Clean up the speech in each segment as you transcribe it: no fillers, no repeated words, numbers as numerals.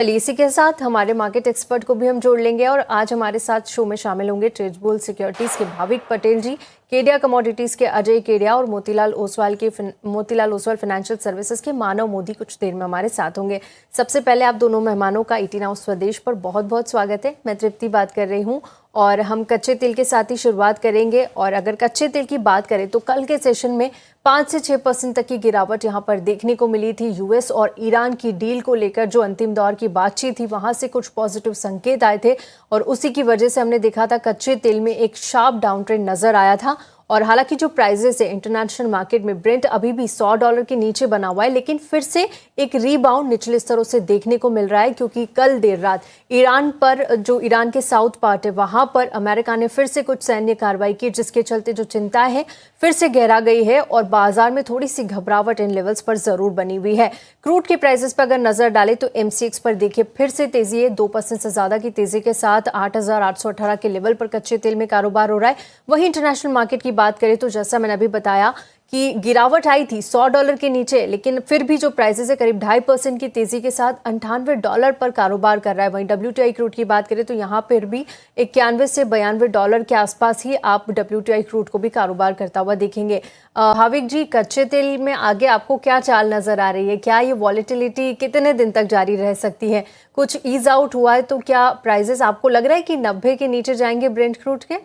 चलिए इसी के साथ हमारे मार्केट एक्सपर्ट को भी हम जोड़ लेंगे और आज हमारे साथ शो में शामिल होंगे ट्रेजबुल सिक्योरिटीज के भाविक पटेल जी, केडिया कमोडिटीज के अजय केडिया और मोतीलाल ओसवाल फाइनेंशियल सर्विसेज के मानव मोदी कुछ देर में हमारे साथ होंगे। सबसे पहले आप दोनों मेहमानों का ईटी नाउ स्वदेश पर बहुत बहुत स्वागत है। मैं तृप्ति बात कर रही हूँ और हम कच्चे तेल के साथ ही शुरुआत करेंगे। और अगर कच्चे तेल की बात करें तो कल के सेशन में 5 से 6% तक की गिरावट यहां पर देखने को मिली थी। यूएस और ईरान की डील को लेकर जो अंतिम दौर की बातचीत थी वहां से कुछ पॉजिटिव संकेत आए थे और उसी की वजह से हमने देखा था कच्चे तेल में एक शार्प डाउन ट्रेंड नजर आया था। और हालांकि जो प्राइजेस है इंटरनेशनल मार्केट में ब्रेंट अभी भी $100 के नीचे बना हुआ है, लेकिन फिर से एक रीबाउंड निचले स्तरों से देखने को मिल रहा है क्योंकि कल देर रात ईरान पर, जो ईरान के साउथ पार्ट है वहां पर अमेरिका ने फिर से कुछ सैन्य कार्रवाई की, जिसके चलते जो चिंता है फिर से गहरा गई है और बाजार में थोड़ी सी घबराहट इन लेवल्स पर जरूर बनी हुई है। क्रूड के प्राइसेस पर अगर नजर डालें तो एमसीएक्स पर देखिए फिर से तेजी है, 2% से ज्यादा की तेजी के साथ 8,818 के लेवल पर कच्चे तेल में कारोबार हो रहा है। वहीं इंटरनेशनल मार्केट की बात करें तो जैसा मैंने अभी बताया कि गिरावट आई थी $100 के नीचे, लेकिन फिर भी जो प्राइसेस है करीब 2.5% की तेजी के साथ $98 पर कारोबार कर रहा है। वहीं WTI क्रूड की बात करें तो यहाँ पर भी 91 से $92 के आसपास ही आप WTI क्रूड को भी कारोबार करता हुआ देखेंगे। हाविक जी, कच्चे तेल में आगे आपको क्या चाल नजर आ रही है? क्या ये वॉलेटिलिटी कितने दिन तक जारी रह सकती है? कुछ ईज आउट हुआ है तो क्या प्राइसेस आपको लग रहा है कि 90 के नीचे जाएंगे ब्रेंट क्रूड के?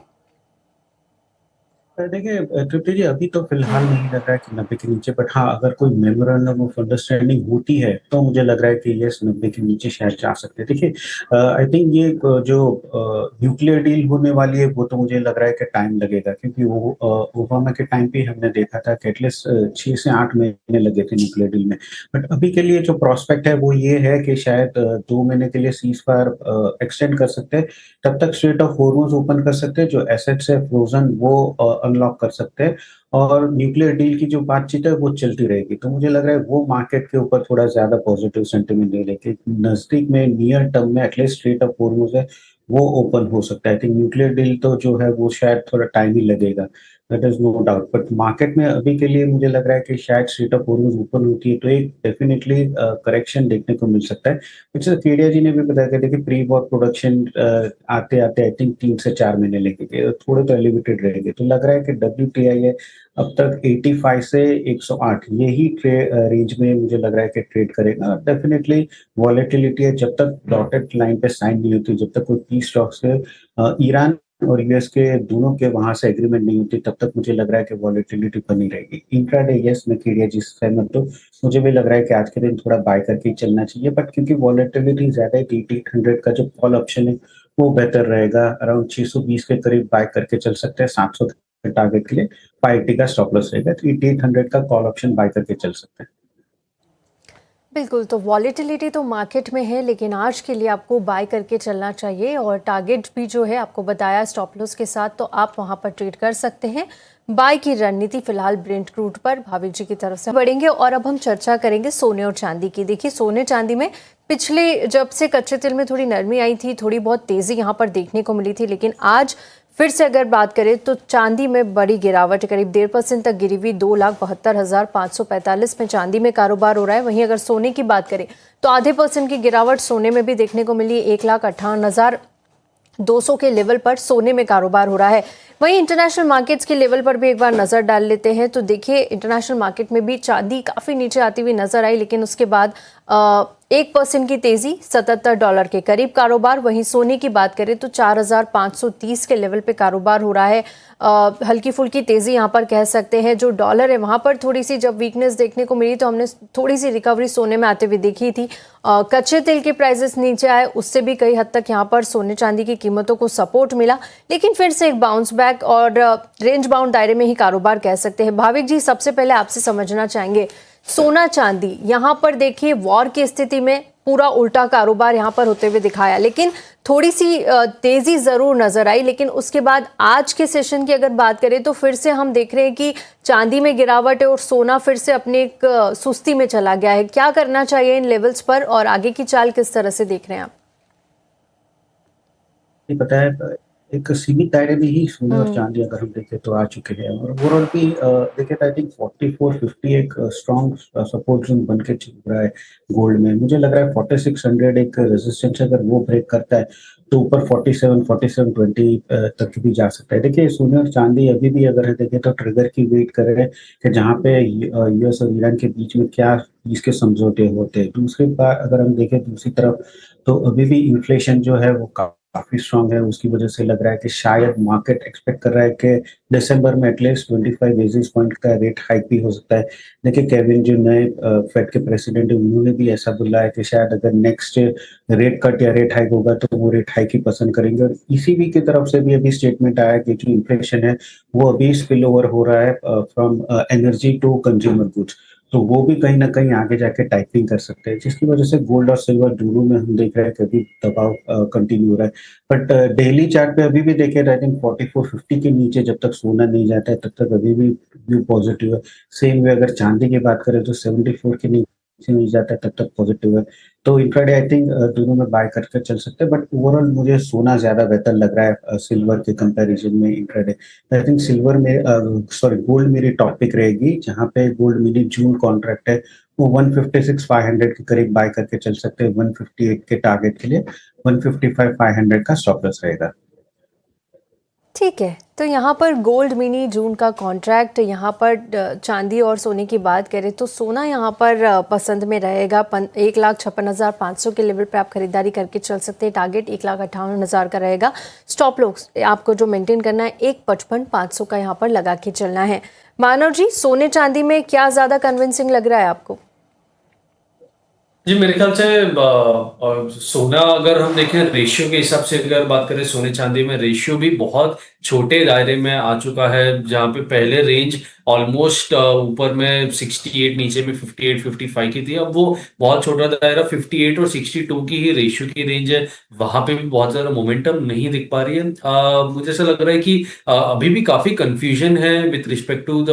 देखिए तृप्ति जी, अभी तो फिलहाल नहीं लग रहा है कि 90 के नीचे, बट हाँ, अगर कोई मेमोरेंडम ऑफ अंडरस्टैंडिंग होती है तो मुझे लग रहा है कि यस, 90 के नीचे शायद जा सकते हैं। देखिए, आई थिंक ये जो न्यूक्लियर डील होने वाली है वो तो मुझे लग रहा है कि टाइम लगेगा, क्योंकि वो ओबामा के टाइम पे हमने देखा था कि एटलीस्ट 6 से 8 महीने लगे थे न्यूक्लियर डील में। बट अभी के लिए जो प्रोस्पेक्ट है वो ये है कि शायद 2 महीने के लिए सीज फायर एक्सटेंड कर सकते हैं। तब तक स्ट्रेट ऑफ हॉर्मोज ओपन कर सकते हैं, जो एसेट्स है फ्रोजन वो अनलॉक कर सकते हैं, और न्यूक्लियर डील की जो बातचीत है वो चलती रहेगी। तो मुझे लग रहा है वो मार्केट के ऊपर थोड़ा ज्यादा पॉजिटिव सेंटिमेंट नहीं लेके नजदीक में नियर टर्म में एटलीस्ट स्ट्रेट ऑफ हॉर्मोज है वो ओपन हो सकता है। आई थिंक न्यूक्लियर डील तो जो है वो शायद थोड़ा टाइम ही लगेगा, that is no doubt. But market में अभी के लिए मुझे लग रहा है कि शायद स्ट्रेट ऑफ हॉर्मोज ओपन होती है तो एक डेफिनेटली करेक्शन देखने को मिल सकता है। जैसे केडिया जी ने भी बताया कि देखिए, प्री वॉर प्रोडक्शन आते आते आई थिंक 3 से 4 महीने लगेंगे, तो थोड़े तो एलिवेटेड रहेंगे। तो लग रहा है कि WTI है अब तक 85 से 108 यही रेंज में मुझे लग रहा है कि ट्रेड करेगा। डेफिनेटली वॉलेटिलिटी है, जब तक डॉटेड लाइन पे साइन नहीं होती, जब तक कोई पीस टॉक से ईरान और यूएस के दोनों के वहां से एग्रीमेंट नहीं होती, तब तक मुझे लग रहा है कि वॉलेटिलिटी बनी रहेगी। इंट्राडे यस, मैं केडिया जी से सहमत हूँ। मुझे भी लग रहा है कि आज के दिन थोड़ा बाय करके ही चलना चाहिए, बट क्योंकि वॉलेटिलिटी ज्यादा है, 8800 का जो कॉल ऑप्शन है वो बेहतर रहेगा। अराउंड 620 के करीब बाय करके चल सकते हैं। 700 के टारगेट के लिए 580 का स्टॉप लॉस रहेगा, तो 8800 का कॉल ऑप्शन बाय करके चल सकते हैं। बिल्कुल, तो वॉलेटिलिटी तो मार्केट में है, लेकिन आज के लिए आपको बाय करके चलना चाहिए और टारगेट भी जो है आपको बताया स्टॉप लॉस के साथ, तो आप वहां पर ट्रेड कर सकते हैं। बाय की रणनीति फिलहाल ब्रेंट क्रूड पर भाविक जी की तरफ से बढ़ेंगे। और अब हम चर्चा करेंगे सोने और चांदी की। देखिए, सोने चांदी में पिछले जब से कच्चे तेल में थोड़ी नरमी आई थी, थोड़ी बहुत तेजी यहाँ पर देखने को मिली थी, लेकिन आज फिर से अगर बात करें तो चांदी में बड़ी गिरावट, करीब 1.5% तक गिरी हुई, 2,72,545 में चांदी में कारोबार हो रहा है। वहीं अगर सोने की बात करें तो आधे % की गिरावट सोने में भी देखने को मिली, 1,58,200 के लेवल पर सोने में कारोबार हो रहा है। वहीं इंटरनेशनल मार्केट्स के लेवल पर भी एक बार नजर डाल लेते हैं तो देखिए, इंटरनेशनल मार्केट में भी चांदी काफी नीचे आती हुई नजर आई, लेकिन उसके बाद 1% की तेजी, $77 के करीब कारोबार। वहीं सोने की बात करें तो 4,530 के लेवल पे कारोबार हो रहा है। हल्की फुल्की तेजी यहाँ पर कह सकते हैं। जो डॉलर है वहां पर थोड़ी सी जब वीकनेस देखने को मिली तो हमने थोड़ी सी रिकवरी सोने में आते हुए देखी थी। कच्चे तेल के प्राइसेस नीचे आए, उससे भी कई हद तक यहाँ पर सोने चांदी की कीमतों को सपोर्ट मिला, लेकिन फिर से एक बाउंस बैक और रेंज बाउंड दायरे में ही कारोबार कह सकते हैं। भाविक जी, सबसे पहले आपसे समझना चाहेंगे, सोना चांदी यहां पर देखिए वॉर की स्थिति में पूरा उल्टा कारोबार यहां पर होते हुए दिखाया, लेकिन थोड़ी सी तेजी जरूर नजर आई। लेकिन उसके बाद आज के सेशन की अगर बात करें तो फिर से हम देख रहे हैं कि चांदी में गिरावट है और सोना फिर से अपनी एक सुस्ती में चला गया है। क्या करना चाहिए इन लेवल्स पर और आगे की चाल किस तरह से देख रहे हैं आप? पता है, एक सीमित दायरे में ही सोने और चांदी अगर हम देखें तो आ चुके हैं, और ओवरऑल भी देखें तो आई थिंक 4450 एक स्ट्रॉन्ग सपोर्ट जोन बन के चल रहा है गोल्ड में। मुझे लग रहा है 4600 एक रेजिस्टेंस अगर वो ब्रेक करता है तो ऊपर 47 तक भी जा सकता है। देखिए सोने और चांदी अभी भी अगर देखें तो ट्रिगर की वेट कर रहे हैं कि जहाँ पे यूएस और ईरान के बीच में क्या इसके समझौते होते हैं। दूसरी बात अगर हम देखें दूसरी तरफ तो अभी भी इन्फ्लेशन जो है वो काफी स्ट्रांग है, उसकी वजह से लग रहा है कि शायद मार्केट एक्सपेक्ट कर रहा है कि दिसंबर में एटलीस्ट 25 बेसिस पॉइंट का रेट हाइक भी हो सकता है। देखिए केविन जो नए फेड के प्रेसिडेंट है उन्होंने भी ऐसा बोला है कि शायद अगर नेक्स्ट रेट कट या रेट हाइक होगा तो वो रेट हाइक ही पसंद करेंगे। और ईसीबी की तरफ से भी अभी स्टेटमेंट आया कि जो इन्फ्लेशन है वो अभी स्पिल ओवर हो रहा है from energy to consumer goods, तो वो भी कहीं ना कहीं आगे जाके टाइपिंग कर सकते हैं, जिसकी वजह से गोल्ड और सिल्वर दोनों में हम देख रहे हैं कि अभी दबाव कंटिन्यू हो रहा है। बट डेली चार्ट पे अभी भी देखिए आई थिंक 4450 के नीचे जब तक सोना नहीं जाता है तब तक अभी भी व्यू पॉजिटिव है। सेम वे अगर चांदी की बात करें तो 74 के नीचे नहीं जाता है तब तक पॉजिटिव है। तो इंट्राडे आई थिंक दोनों में बाय करके चल सकते हैं, बट ओवरऑल मुझे सोना ज्यादा बेहतर लग रहा है सिल्वर के कंपैरिजन में इंट्राडे। आई थिंक सिल्वर में सॉरी गोल्ड मेरी टॉप पिक रहेगी, जहां पे गोल्ड मेरी जून कॉन्ट्रैक्ट है वो 156,500 के करीब बाय करके चल सकते हैं 158 के टारगेट के लिए। 155,500 का स्टॉप लॉस रहेगा। ठीक है, तो यहाँ पर गोल्ड मिनी जून का कॉन्ट्रैक्ट, यहाँ पर चांदी और सोने की बात करें तो सोना यहाँ पर पसंद में रहेगा। 1,56,500 के लेवल पे आप खरीदारी करके चल सकते हैं। टारगेट 1,58,000 का रहेगा। स्टॉप लॉस आपको जो मेंटेन करना है 1,55,500 का यहाँ पर लगा के चलना है। मानव जी, सोने चांदी में क्या ज़्यादा कन्विंसिंग लग रहा है आपको? जी मेरे ख्याल से सोना अगर हम देखें रेशियो के हिसाब से अगर बात करें सोने चांदी में रेशियो भी बहुत छोटे दायरे में आ चुका है, जहां पे पहले रेंज ऑलमोस्ट ऊपर में 68 नीचे में 58-55 की थी। अब वो बहुत छोटा दायरा 58 और 62 की ही रेशियो की रेंज है, वहां पे भी बहुत ज्यादा मोमेंटम नहीं दिख पा रही है। मुझे ऐसा लग रहा है कि अभी भी काफी कंफ्यूजन है with respect to the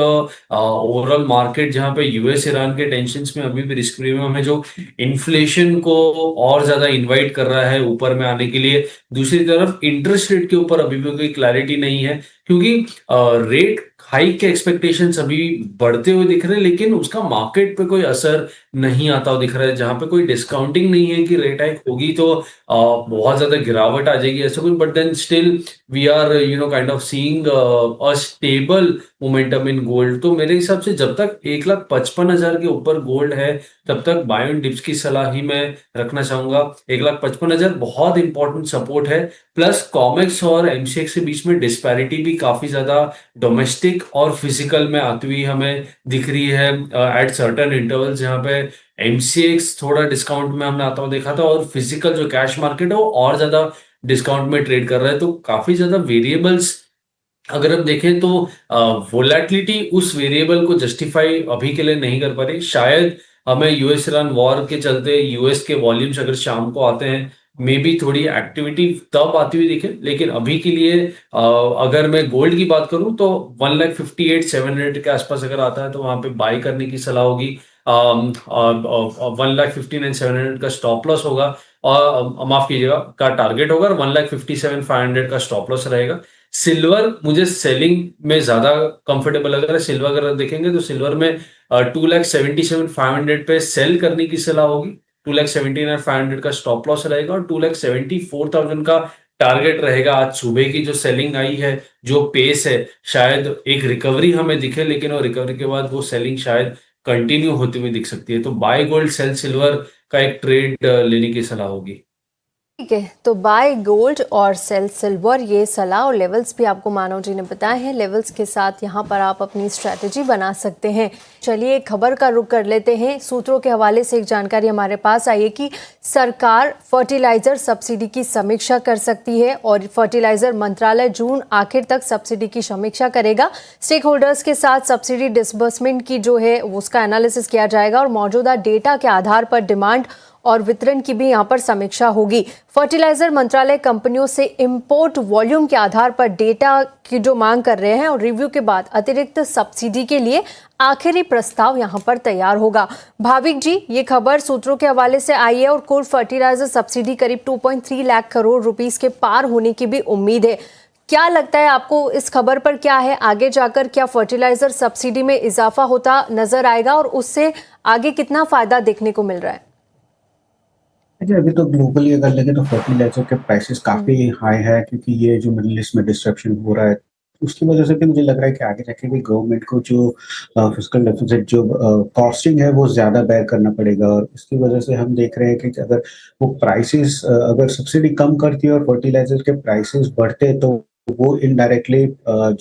overall market, जहां पे यूएस ईरान के टेंशन में अभी भी रिस्क प्रीमियम है जो इन्फ्लेशन को और ज्यादा इनवाइट कर रहा है ऊपर में आने के लिए। दूसरी तरफ इंटरेस्ट रेट के ऊपर अभी भी कोई क्लैरिटी नहीं है, क्योंकि रेट हाइक के एक्सपेक्टेशंस अभी बढ़ते हुए दिख रहे हैं, लेकिन उसका मार्केट पे कोई असर नहीं आता हुआ दिख रहा है। जहां पे कोई डिस्काउंटिंग नहीं है कि रेट हाइक होगी तो बहुत ज्यादा गिरावट आ जाएगी ऐसा कुछ, but then still we are kind of seeing a stable momentum in gold. तो मेरे हिसाब से जब तक 1,55,000 के ऊपर गोल्ड है तब तक बाय ऑन डिप्स की सलाह ही मैं रखना चाहूंगा। 1,55,000 बहुत इंपॉर्टेंट सपोर्ट है। प्लस कॉमेक्स और एमसीएक्स के बीच में डिस्पैरिटी भी काफी ज्यादा डोमेस्टिक और फिजिकल में आती हुई हमें दिख रही है एट सर्टेन इंटरवल्स, जहां पे एमसीएक्स थोड़ा डिस्काउंट में हमने आता हुआ देखा था और फिजिकल जो कैश मार्केट है वो और ज्यादा डिस्काउंट में ट्रेड कर रहा है। तो काफी ज्यादा वेरिएबल्स अगर हम देखें तो वोलेटिलिटी उस वेरिएबल को जस्टिफाई अभी के लिए नहीं कर पा रही। शायद हमें यूएस ईरान वॉर के चलते यूएस के वॉल्यूम्स अगर शाम को आते हैं मे बी थोड़ी एक्टिविटी तब आती हुई दिखे, लेकिन अभी के लिए अगर मैं गोल्ड की बात करूं तो 1,58,700 के आसपास अगर आता है तो वहां पे बाई करने की सलाह होगी। 1,59,700 का स्टॉप लॉस होगा, और माफ कीजिएगा का टारगेट होगा, और 1,57,500 का स्टॉप लॉस रहेगा। सिल्वर मुझे सेलिंग में ज्यादा कंफर्टेबल लग रहा है। सिल्वर अगर देखेंगे तो सिल्वर में 2,77,500 पे सेल करने की सलाह होगी। 2,79,500 का स्टॉप लॉस रहेगा और 2,74,000 का टारगेट रहेगा। आज सुबह की जो सेलिंग आई है, जो पेस है, शायद एक रिकवरी हमें दिखे, लेकिन वो रिकवरी के बाद वो सेलिंग शायद कंटिन्यू होती हुई दिख सकती है। तो बाय गोल्ड सेल सिल्वर का एक ट्रेड लेने की सलाह होगी। ठीक है, तो बाय गोल्ड और सेल सिल्वर, ये सलाह और लेवल्स भी आपको मानव जी ने बताए हैं। लेवल्स के साथ यहाँ पर आप अपनी स्ट्रैटेजी बना सकते हैं। चलिए खबर का रुख कर लेते हैं। सूत्रों के हवाले से एक जानकारी हमारे पास आई है कि सरकार फर्टिलाइजर सब्सिडी की समीक्षा कर सकती है और फर्टिलाइजर मंत्रालय जून आखिर तक सब्सिडी की समीक्षा करेगा। स्टेक होल्डर्स के साथ सब्सिडी डिसबर्समेंट की जो है उसका एनालिसिस किया जाएगा और मौजूदा डेटा के आधार पर डिमांड और वितरण की भी यहाँ पर समीक्षा होगी। फर्टिलाइजर मंत्रालय कंपनियों से इंपोर्ट वॉल्यूम के आधार पर डेटा की जो मांग कर रहे हैं और रिव्यू के बाद अतिरिक्त सब्सिडी के लिए आखिरी प्रस्ताव यहाँ पर तैयार होगा। भाविक जी, ये खबर सूत्रों के हवाले से आई है और कुल फर्टिलाइजर सब्सिडी करीब 2.3 लाख करोड़ रुपीस के पार होने की भी उम्मीद है। क्या लगता है आपको इस खबर पर, क्या है आगे जाकर क्या फर्टिलाइजर सब्सिडी में इजाफा होता नजर आएगा और उससे आगे कितना फायदा देखने को मिल रहा है? देखिए, अभी तो ग्लोबली अगर लगे तो फर्टिलाइजर के प्राइसेस काफ़ी हाई है, क्योंकि ये जो मिडल ईस्ट में डिस्ट्रप्शन हो रहा है, उसकी वजह से भी मुझे लग रहा है कि आगे जाके भी गवर्नमेंट को जो फिस्कल डेफिसिट जो कॉस्टिंग है वो ज़्यादा बेयर करना पड़ेगा, और इसकी वजह से हम देख रहे हैं कि अगर वो प्राइसेस अगर सब्सिडी कम करती है और फर्टिलाइजर के प्राइसेस बढ़ते, तो वो इनडायरेक्टली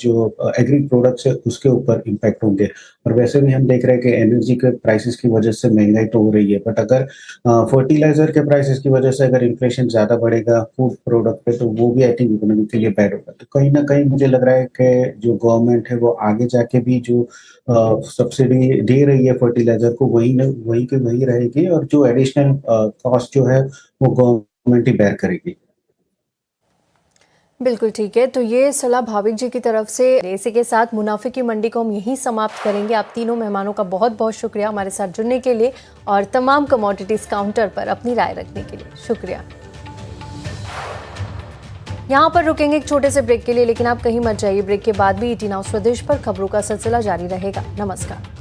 जो एग्री प्रोडक्ट्स है उसके ऊपर इम्पैक्ट होंगे। और वैसे भी हम देख रहे हैं कि एनर्जी के प्राइसेस की वजह से महंगाई तो हो रही है, बट अगर फर्टिलाइजर के प्राइसेस की वजह से अगर इन्फ्लेशन ज़्यादा बढ़ेगा फूड प्रोडक्ट पे, तो वो भी आई थिंक इकोनॉमी के लिए बैड होगा। तो कहीं न कहीं मुझे लग रहा है कि जो गवर्नमेंट है वो आगे जाके भी जो सब्सिडी दे रही है फर्टिलाइजर को, वही की वही रहेगी, और जो एडिशनल कॉस्ट जो है वो गवर्नमेंट ही बेयर करेगी। बिल्कुल ठीक है, तो ये सलाह भाविक जी की तरफ से। इसी के साथ मुनाफे की मंडी को हम यहीं समाप्त करेंगे। आप तीनों मेहमानों का बहुत बहुत शुक्रिया हमारे साथ जुड़ने के लिए और तमाम कमोडिटीज काउंटर पर अपनी राय रखने के लिए शुक्रिया। यहाँ पर रुकेंगे एक छोटे से ब्रेक के लिए, लेकिन आप कहीं मत जाइए। ब्रेक के बाद भी ईटी नाउ स्वदेश पर खबरों का सिलसिला जारी रहेगा। नमस्कार।